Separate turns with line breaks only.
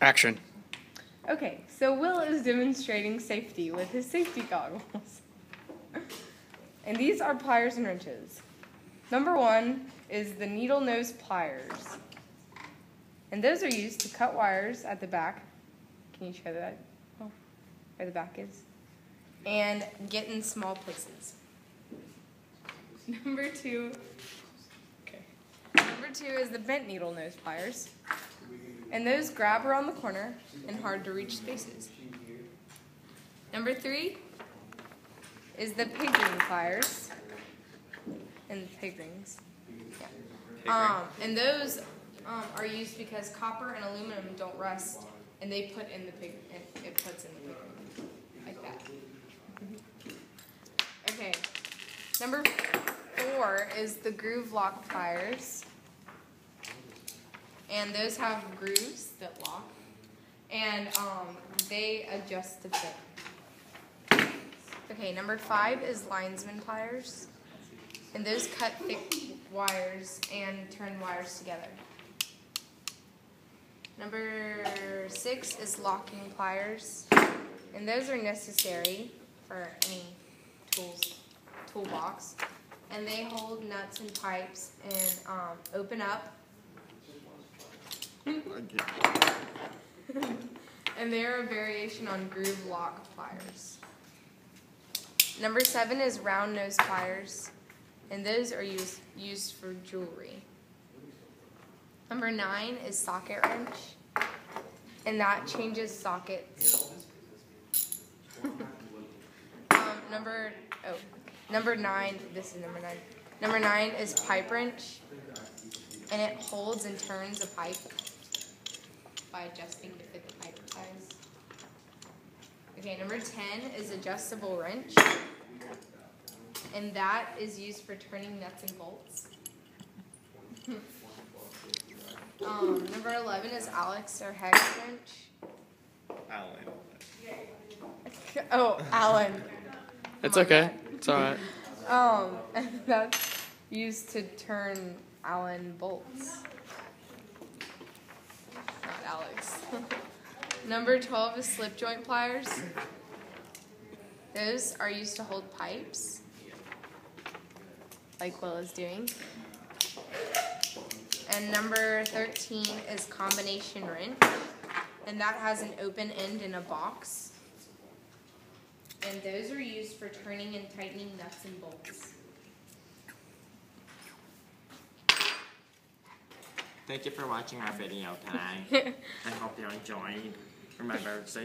Action.
Okay, so Will is demonstrating safety with his safety goggles. And these are pliers and wrenches. Number one is the needle nose pliers. And those are used to cut wires at the back. Can you show that? Oh, where the back is. And get in small places. Number two is the bent needle nose pliers. And those grab around the corner in hard to reach spaces. Number three is the pig ring pliers. And pig rings. Yeah. And those are used because copper and aluminum don't rust, and they put in the pig, and it puts in the pig ring like that. Okay. Number four is the groove lock pliers. And those have grooves that lock, and they adjust to fit. Okay, number five is linesman pliers, and those cut thick wires and turn wires together. Number six is locking pliers, and those are necessary for any toolbox, and they hold nuts and pipes and open up. And they are a variation on groove lock pliers. Number seven is round nose pliers, and those are used for jewelry. Number nine is socket wrench, and that changes sockets. Number nine. This is number nine. Number nine is pipe wrench, and it holds and turns a pipe by adjusting to fit the pipe size. Okay, number 10 is adjustable wrench, and that is used for turning nuts and bolts. Number 11 is Alex or hex wrench.
Alan.
Oh, Alan.
It's okay. It's alright.
And that's used to turn Allen bolts. Not Alex. Number 12 is slip joint pliers. Those are used to hold pipes, like Will is doing. And number 13 is combination wrench, and that has an open end in a box. And those are used for turning and tightening nuts and bolts.
Thank you for watching our video today. I hope you enjoyed. Remember, stay